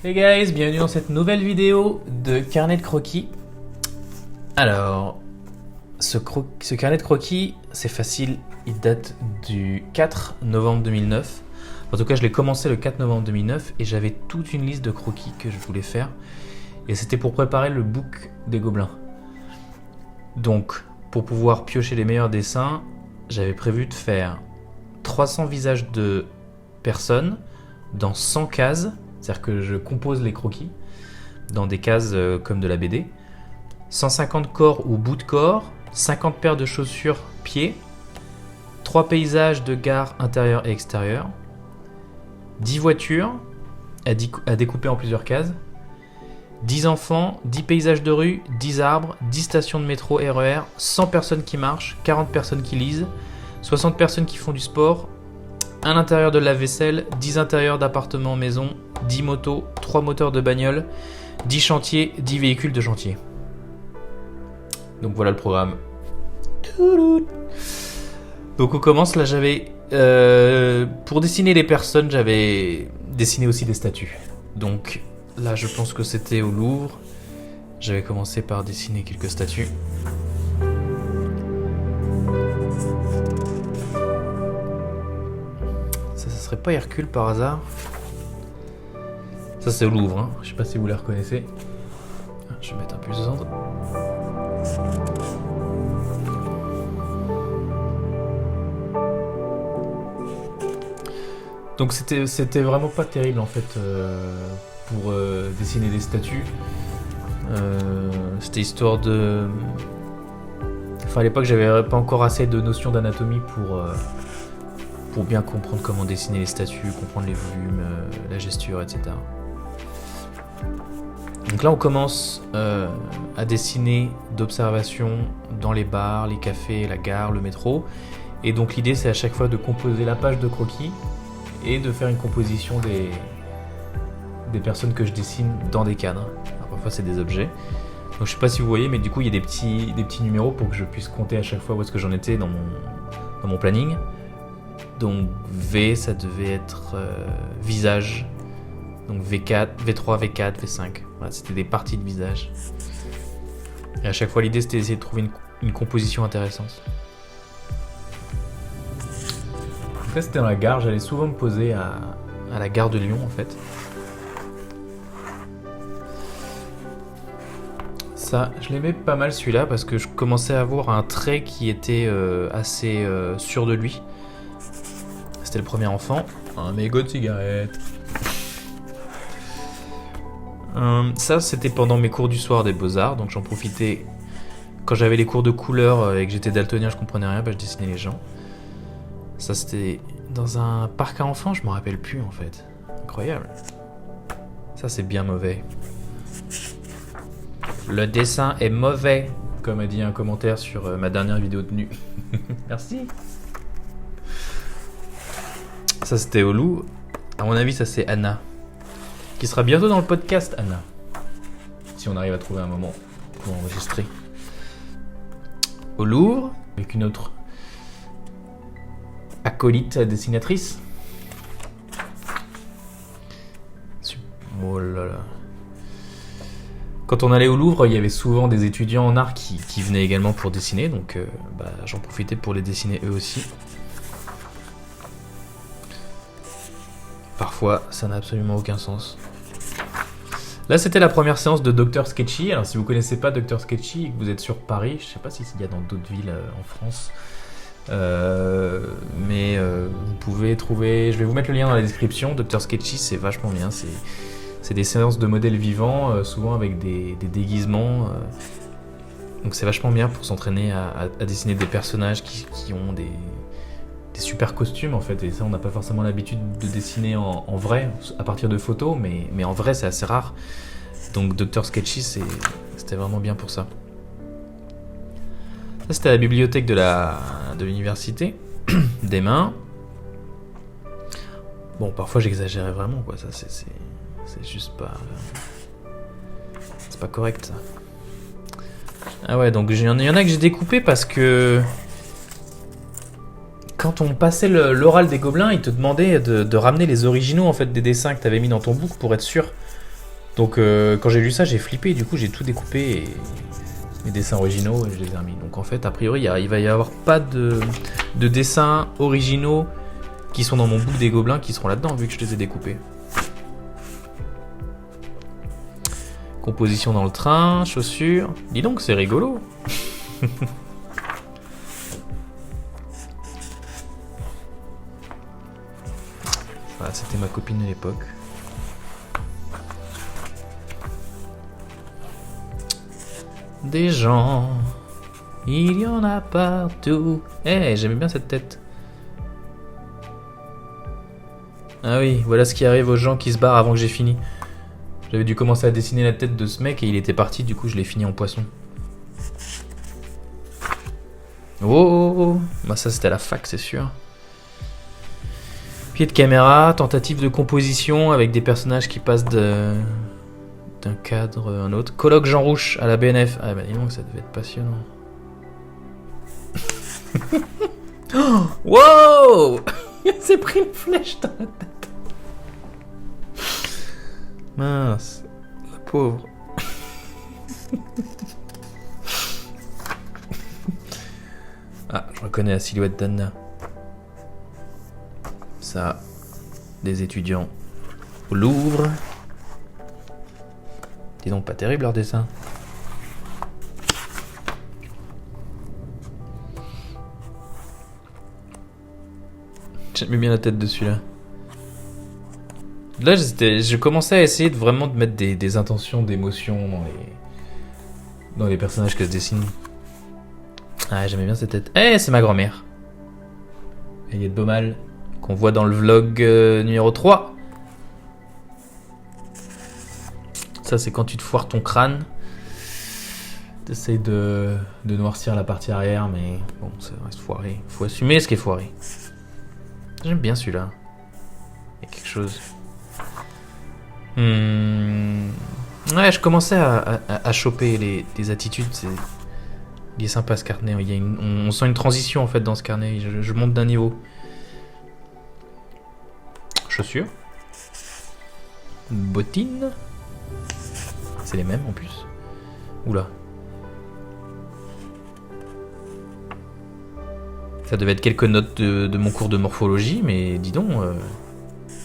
Hey guys, bienvenue dans cette nouvelle vidéo de carnet de croquis. Alors, ce carnet de croquis, c'est facile, il date du 4 novembre 2009. En tout cas, je l'ai commencé le 4 novembre 2009 et j'avais toute une liste de croquis que je voulais faire. Et c'était pour préparer le book des Gobelins. Donc, pour pouvoir piocher les meilleurs dessins, j'avais prévu de faire 300 visages de personnes dans 100 cases. C'est-à-dire que je compose les croquis dans des cases comme de la BD. 150 corps ou bouts de corps, 50 paires de chaussures pieds, 3 paysages de gare intérieure et extérieure, 10 voitures à découper en plusieurs cases, 10 enfants, 10 paysages de rue, 10 arbres, 10 stations de métro RER, 100 personnes qui marchent, 40 personnes qui lisent, 60 personnes qui font du sport, un intérieur de lave-vaisselle, 10 intérieurs d'appartements maison, 10 motos, 3 moteurs de bagnole, 10 chantiers, 10 véhicules de chantier. Donc voilà le programme. Donc on commence, là j'avais... pour dessiner les personnes, j'avais dessiné aussi des statues. Donc là je pense que c'était au Louvre. J'avais commencé par dessiner quelques statues. Ça serait pas Hercule par hasard? Ça c'est au Louvre, hein. Je sais pas si vous les reconnaissez. Je vais mettre un peu de centre. Donc c'était vraiment pas terrible en fait pour dessiner des statues. C'était histoire de... Enfin à l'époque j'avais pas encore assez de notions d'anatomie pour bien comprendre comment dessiner les statues, comprendre les volumes, la gesture, etc. Donc là on commence à dessiner d'observation dans les bars, les cafés, la gare, le métro. Et donc l'idée c'est à chaque fois de composer la page de croquis et de faire une composition des personnes que je dessine dans des cadres. Alors, parfois c'est des objets. Donc je sais pas si vous voyez, mais du coup il y a des petits numéros pour que je puisse compter à chaque fois où est-ce que j'en étais dans mon planning. Donc V ça devait être visage. Donc V4, V3, V4, V5. Voilà, c'était des parties de visage. Et à chaque fois l'idée c'était d'essayer de trouver une composition intéressante. Donc là c'était dans la gare, j'allais souvent me poser à la gare de Lyon en fait. Ça, je l'aimais pas mal celui-là parce que je commençais à avoir un trait qui était assez sûr de lui. C'était le premier enfant. Un mégot de cigarette. Ça c'était pendant mes cours du soir des Beaux-Arts, donc j'en profitais quand j'avais les cours de couleur et que j'étais daltonien, je comprenais rien, je dessinais les gens. Ça c'était dans un parc à enfants, je m'en rappelle plus en fait. Incroyable. Ça c'est bien mauvais. Le dessin est mauvais, comme a dit un commentaire sur ma dernière vidéo de nu. Merci. Ça c'était au Louvre. À mon avis ça c'est Anna. Qui sera bientôt dans le podcast, Anna. Si on arrive à trouver un moment pour enregistrer. Au Louvre, avec une autre acolyte dessinatrice. Oh là là. Quand on allait au Louvre, il y avait souvent des étudiants en art qui venaient également pour dessiner, donc j'en profitais pour les dessiner eux aussi. Parfois, ça n'a absolument aucun sens. Là, c'était la première séance de Dr Sketchy. Alors, si vous connaissez pas Dr Sketchy et que vous êtes sur Paris, je sais pas s'il y a dans d'autres villes en France, mais vous pouvez trouver... Je vais vous mettre le lien dans la description. Dr Sketchy, c'est vachement bien. C'est des séances de modèles vivants, souvent avec des déguisements. Donc, c'est vachement bien pour s'entraîner à dessiner des personnages qui ont des super costumes en fait, et ça on n'a pas forcément l'habitude de dessiner en vrai à partir de photos, mais en vrai c'est assez rare. Donc Dr Sketchy c'était vraiment bien pour ça. Ça c'était à la bibliothèque de l'université. Des mains. Bon parfois j'exagérais vraiment quoi, ça c'est juste pas... c'est pas correct ça. Ah ouais, donc il y en a que j'ai découpé parce que quand on passait l'oral des Gobelins, ils te demandaient de ramener les originaux en fait des dessins que tu avais mis dans ton book pour être sûr Donc quand j'ai lu ça, j'ai flippé, du coup j'ai tout découpé et mes dessins originaux et je les ai remis. Donc en fait, a priori, il va y avoir pas de dessins originaux qui sont dans mon book des gobelins qui seront là-dedans vu que je les ai découpés. Composition dans le train, chaussures. Dis donc, c'est rigolo. Voilà, c'était ma copine de l'époque. Des gens, il y en a partout. Eh, j'aimais bien cette tête. Ah oui, voilà ce qui arrive aux gens qui se barrent avant que j'ai fini. J'avais dû commencer à dessiner la tête de ce mec et il était parti, du coup je l'ai fini en poisson. Oh, bah ça c'était à la fac, c'est sûr. Pied de caméra, tentative de composition avec des personnages qui passent d'un cadre à un autre. Colloque Jean Rouch à la BNF. Ah bah dis donc, ça devait être passionnant. Oh, wow. Il s'est pris une flèche dans la tête. Mince, la pauvre. Ah, je reconnais la silhouette d'Anna. Ça, des étudiants au Louvre. Dis donc, pas terrible leur dessin. J'aimais bien la tête de celui-là. Là, je commençais à essayer de vraiment de mettre des intentions d'émotion dans les personnages que je dessine. Ah, j'aimais bien cette tête. Eh, c'est ma grand-mère. Eliette Beaumal, qu'on voit dans le vlog numéro 3. Ça, c'est quand tu te foires ton crâne. T'essayes de noircir la partie arrière, mais bon, ça reste foiré. Faut assumer ce qui est foiré. J'aime bien celui-là. Il y a quelque chose. Ouais, je commençais à choper les attitudes. Il est sympa ce carnet. On sent une transition en fait dans ce carnet. Je monte d'un niveau. Chaussures. Bottines. C'est les mêmes en plus. Oula. Ça devait être quelques notes de mon cours de morphologie, mais dis donc,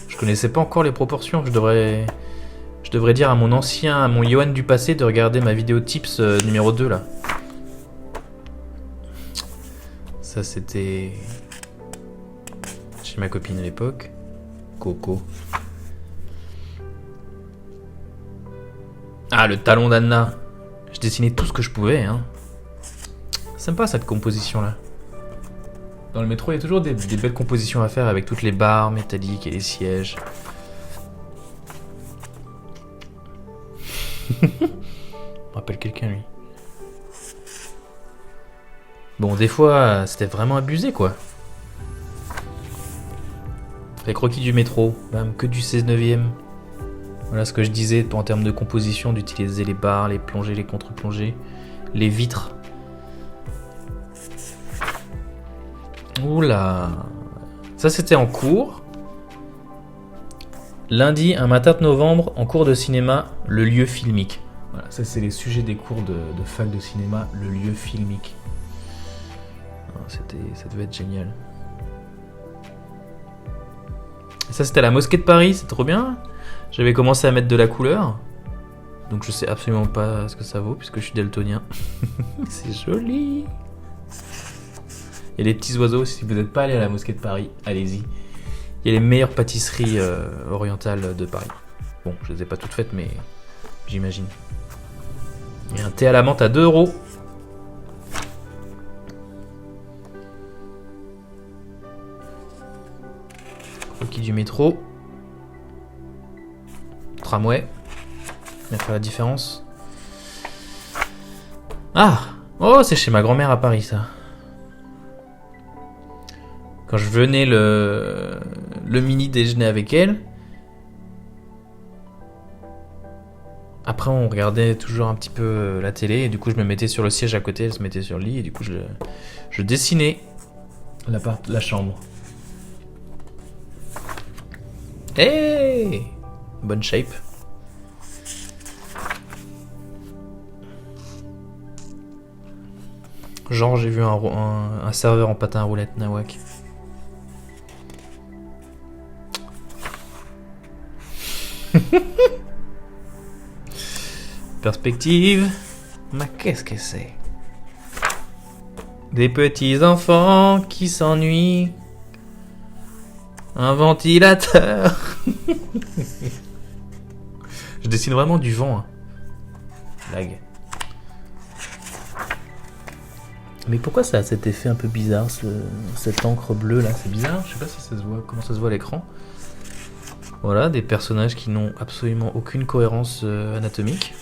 je connaissais pas encore les proportions. Je devrais dire à mon Johan du passé de regarder ma vidéo tips numéro 2 là. Ça c'était chez ma copine à l'époque. Coco. Ah, le talon d'Anna. Je dessinais tout ce que je pouvais, hein. Sympa cette composition là. Dans le métro, il y a toujours des belles compositions à faire avec toutes les barres métalliques et les sièges. On rappelle quelqu'un, lui. Bon, des fois, c'était vraiment abusé, quoi. Les croquis du métro, même que du 16/9e. Voilà ce que je disais en termes de composition, d'utiliser les barres, les plongées, les contre-plongées, les vitres. Oula. Ça, c'était en cours. Lundi, un matin de novembre, en cours de cinéma, le lieu filmique. Voilà, ça, c'est les sujets des cours de fac de cinéma, le lieu filmique. Ça devait être génial. Et ça, c'était à la mosquée de Paris, c'est trop bien. J'avais commencé à mettre de la couleur. Donc, je sais absolument pas ce que ça vaut, puisque je suis daltonien. C'est joli. Et les petits oiseaux, si vous n'êtes pas allé à la mosquée de Paris, allez-y. Il y a les meilleures pâtisseries orientales de Paris. Bon, je les ai pas toutes faites, mais j'imagine. Il y a un thé à la menthe à 2 €. Croquis du métro. Tramway. Il va faire la différence. Ah! Oh, c'est chez ma grand-mère à Paris, ça. Quand je venais le mini déjeuner avec elle, après on regardait toujours un petit peu la télé et du coup je me mettais sur le siège à côté, elle se mettait sur le lit et du coup je dessinais la chambre. Hey, bonne shape. Genre, j'ai vu un serveur en patin à roulette, nawak. Perspective. Mais qu'est-ce que c'est? Des petits enfants qui s'ennuient. Un ventilateur. Je dessine vraiment du vent. Hein. Lag. Mais pourquoi ça a cet effet un peu bizarre, cette encre bleue là? C'est bizarre, je sais pas si ça se voit, comment ça se voit à l'écran. Voilà, des personnages qui n'ont absolument aucune cohérence anatomique.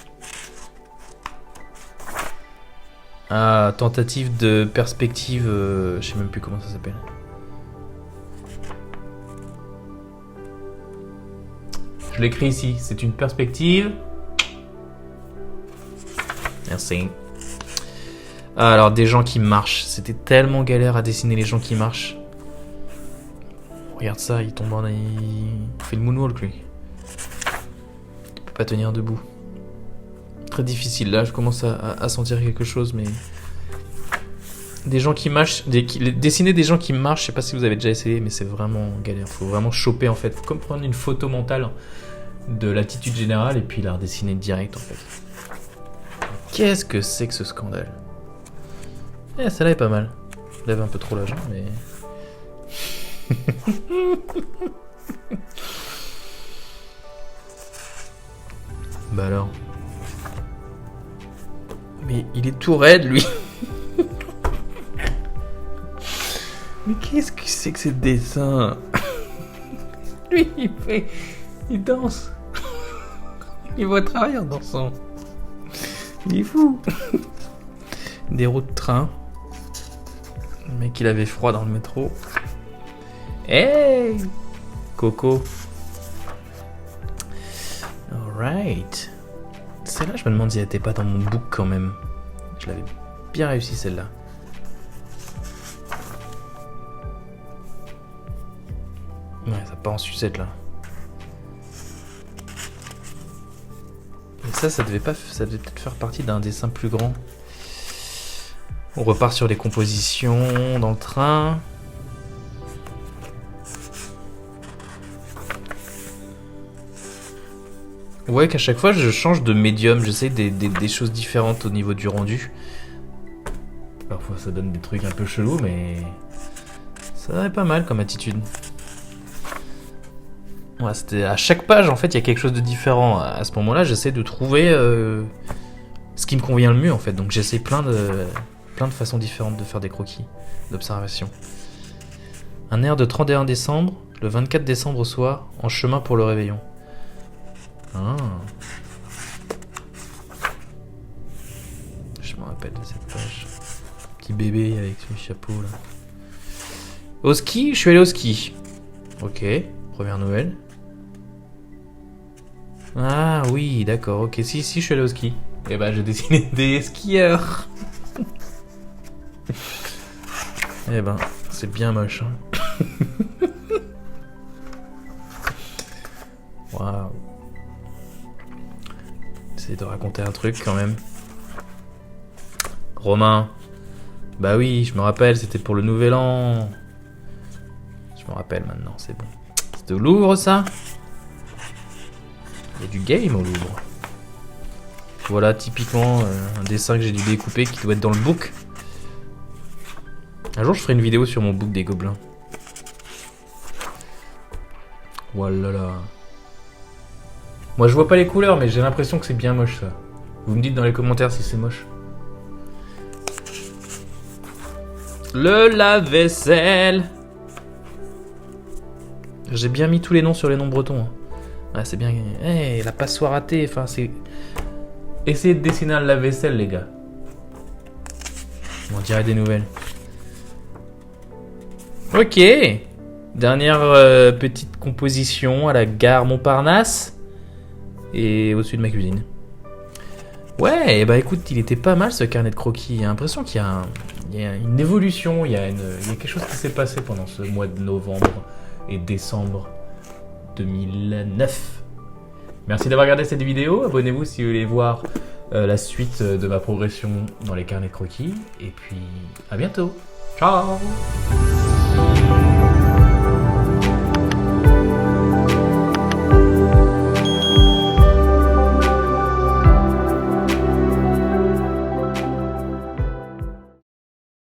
Ah, tentative de perspective, je sais même plus comment ça s'appelle. Je l'écris ici, c'est une perspective. Merci. Ah, alors, des gens qui marchent. C'était tellement galère à dessiner les gens qui marchent. Regarde ça, il tombe en... Il fait le moonwalk, lui. Il peut pas tenir debout. Très difficile. Là, je commence à sentir quelque chose, mais... Des gens qui marchent... Dessiner des gens qui marchent, je sais pas si vous avez déjà essayé, mais c'est vraiment galère. Faut vraiment choper, en fait. Comme prendre une photo mentale de l'attitude générale et puis la redessiner direct, en fait. Qu'est-ce que c'est que ce scandale? Eh, celle-là est pas mal. Je lève un peu trop la jambe, mais... Bah alors. Mais il est tout raide, lui. Mais qu'est-ce que c'est que ces dessins? Lui, il danse. Il va travailler en dansant. Il est fou. Des roues de train. Le mec, il avait froid dans le métro. Hey, Coco. Alright. Celle-là, je me demande si elle était pas dans mon book quand même. Je l'avais bien réussi celle-là. Ouais, ça part en sucette là. Et ça devait peut-être faire partie d'un dessin plus grand. On repart sur les compositions dans le train. Ouais, qu'à chaque fois je change de médium, j'essaie des choses différentes au niveau du rendu. Parfois ça donne des trucs un peu chelous, mais ça est pas mal comme attitude. Ouais, c'était à chaque page en fait il y a quelque chose de différent. À ce moment-là, j'essaie de trouver ce qui me convient le mieux en fait. Donc j'essaie plein de façons différentes de faire des croquis d'observation. Un air de 31 décembre, le 24 décembre au soir, en chemin pour le réveillon. Ah. Je me rappelle de cette page. Petit bébé avec son chapeau là. Au ski, je suis allé au ski. Ok, première nouvelle. Ah oui, d'accord, ok, si, je suis allé au ski. Et bah j'ai dessiné des skieurs. Eh ben, c'est bien moche. Hein. Waouh. J'essaie de raconter un truc quand même. Romain. Bah oui, je me rappelle, c'était pour le nouvel an. Je me rappelle maintenant, c'est bon. C'est au Louvre ça? Il y a du game au Louvre. Voilà, typiquement un dessin que j'ai dû découper qui doit être dans le book. Un jour, je ferai une vidéo sur mon book des gobelins. Voilà là. Moi, je vois pas les couleurs, mais j'ai l'impression que c'est bien moche ça. Vous me dites dans les commentaires si c'est moche. Le lave-vaisselle. J'ai bien mis tous les noms sur les noms bretons. Hein. Ah, c'est bien. Hey, la passoire à thé. Enfin, c'est. Essayez de dessiner un lave-vaisselle, les gars. On dirait des nouvelles. Ok. Dernière petite composition à la gare Montparnasse. Et au-dessus de ma cuisine. Ouais, bah écoute, il était pas mal ce carnet de croquis. J'ai l'impression qu'il y a une évolution, il y a quelque chose qui s'est passé pendant ce mois de novembre et décembre 2009. Merci d'avoir regardé cette vidéo. Abonnez-vous si vous voulez voir la suite de ma progression dans les carnets de croquis. Et puis, à bientôt. Ciao!